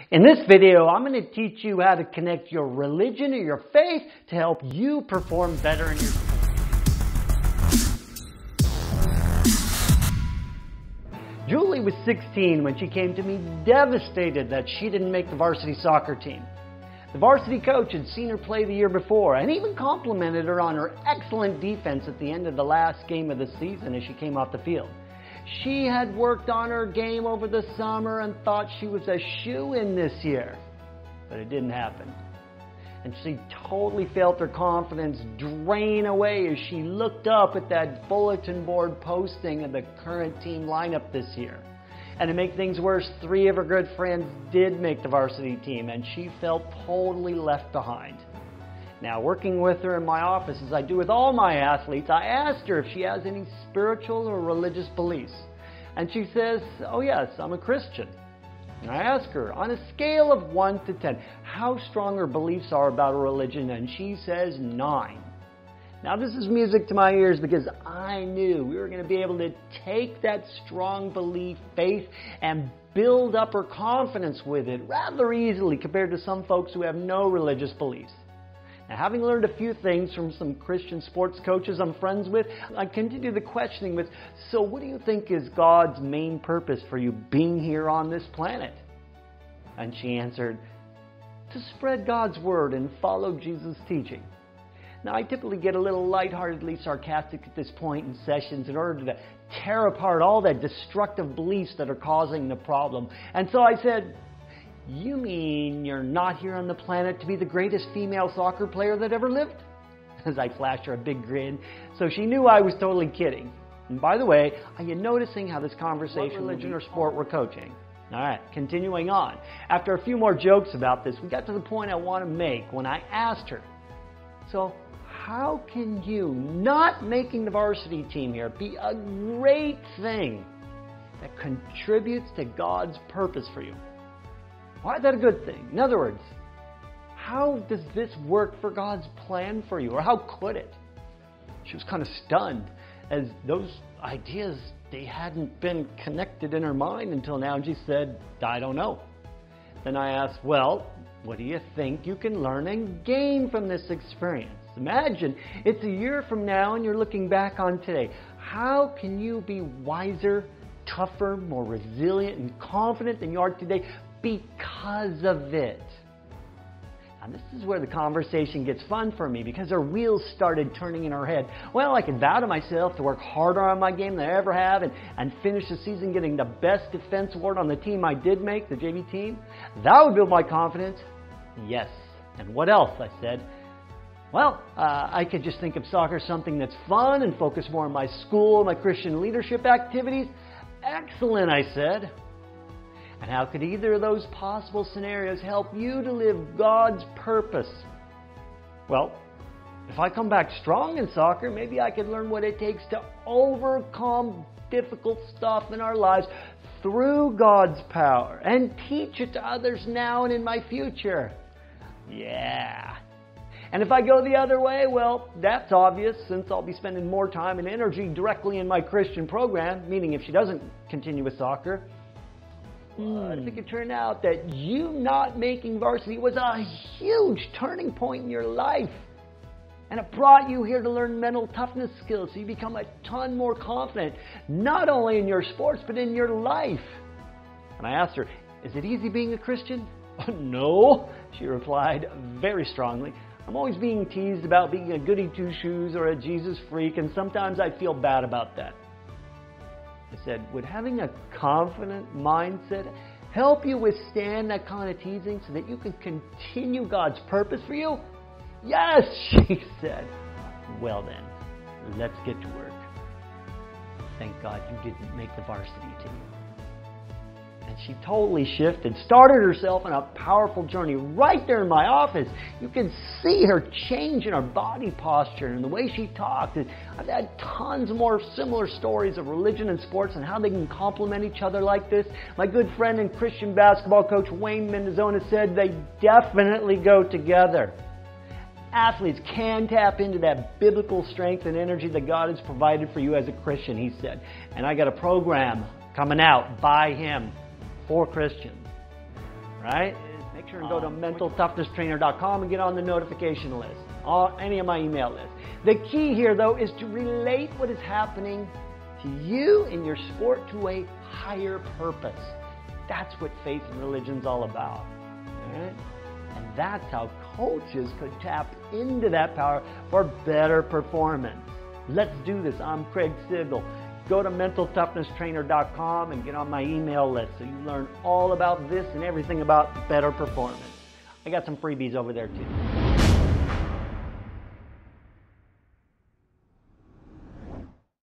In this video, I'm going to teach you how to connect your religion or your faith to help you perform better in your sport. Julie was 16 when she came to me devastated that she didn't make the varsity soccer team. The varsity coach had seen her play the year before and even complimented her on her excellent defense at the end of the last game of the season as she came off the field. She had worked on her game over the summer and thought she was a shoo-in this year, but it didn't happen. And she totally felt her confidence drain away as she looked up at that bulletin board posting of the current team lineup this year. And to make things worse, 3 of her good friends did make the varsity team, and she felt totally left behind. Now, working with her in my office, as I do with all my athletes, I asked her if she has any spiritual or religious beliefs. And she says, "Oh yes, I'm a Christian." And I ask her, on a scale of 1 to 10, how strong her beliefs are about her religion, and she says 9. Now, this is music to my ears because I knew we were going to be able to take that strong belief, faith, and build up her confidence with it rather easily compared to some folks who have no religious beliefs. Now, having learned a few things from some Christian sports coaches I'm friends with, I continue the questioning with, so what do you think is God's main purpose for you being here on this planet? And she answered, to spread God's word and follow Jesus' teaching. Now, I typically get a little lightheartedly sarcastic at this point in sessions in order to tear apart all the destructive beliefs that are causing the problem. And so I said, you mean you're not here on the planet to be the greatest female soccer player that ever lived? As I flashed her a big grin, so she knew I was totally kidding. And by the way, are you noticing how this conversation, what religion or sport we're coaching? All right, continuing on. After a few more jokes about this, we got to the point I want to make when I asked her, so how can you not making the varsity team here be a great thing that contributes to God's purpose for you? Why is that a good thing? In other words, how does this work for God's plan for you? Or how could it? She was kind of stunned as those ideas, they hadn't been connected in her mind until now. And she said, I don't know. Then I asked, well, what do you think you can learn and gain from this experience? Imagine it's a year from now and you're looking back on today. How can you be wiser, tougher, more resilient and confident than you are today because of it? Now, this is where the conversation gets fun for me because her wheels started turning in her head. Well, I can vow to myself to work harder on my game than I ever have and finish the season getting the best defense award on the team I did make, the JV team. That would build my confidence. Yes. And what else? I said. Well, I could just think of soccer as something that's fun and focus more on my school, my Christian leadership activities. Excellent, I said. And how could either of those possible scenarios help you to live God's purpose? Well, if I come back strong in soccer, maybe I could learn what it takes to overcome difficult stuff in our lives through God's power and teach it to others now and in my future. Yeah. And if I go the other way, well, that's obvious since I'll be spending more time and energy directly in my Christian program, meaning if she doesn't continue with soccer, I think it turned out that you not making varsity was a huge turning point in your life. And it brought you here to learn mental toughness skills so you become a ton more confident, not only in your sports, but in your life. And I asked her, is it easy being a Christian? No, she replied very strongly. I'm always being teased about being a goody two-shoes or a Jesus freak, and sometimes I feel bad about that. I said, would having a confident mindset help you withstand that kind of teasing so that you can continue God's purpose for you? Yes, she said. Well then, let's get to work. Thank God you didn't make the varsity team. And she totally shifted, started herself on a powerful journey right there in my office. You can see her change in her body posture and the way she talked. I've had tons more similar stories of religion and sports and how they can complement each other like this. My good friend and Christian basketball coach Wayne Mendozona said they definitely go together. Athletes can tap into that biblical strength and energy that God has provided for you as a Christian, he said. And I got a program coming out by him for Christians. right? Make sure and go to mentaltoughnesstrainer.com and get on the notification list, any of my email lists. The key here, though, is to relate what is happening to you in your sport to a higher purpose. That's what faith and religion's all about. Right? And that's how coaches could tap into that power for better performance. Let's do this. I'm Craig Sigl. Go to mentaltoughnesstrainer.com and get on my email list so you learn all about this and everything about better performance. I got some freebies over there too.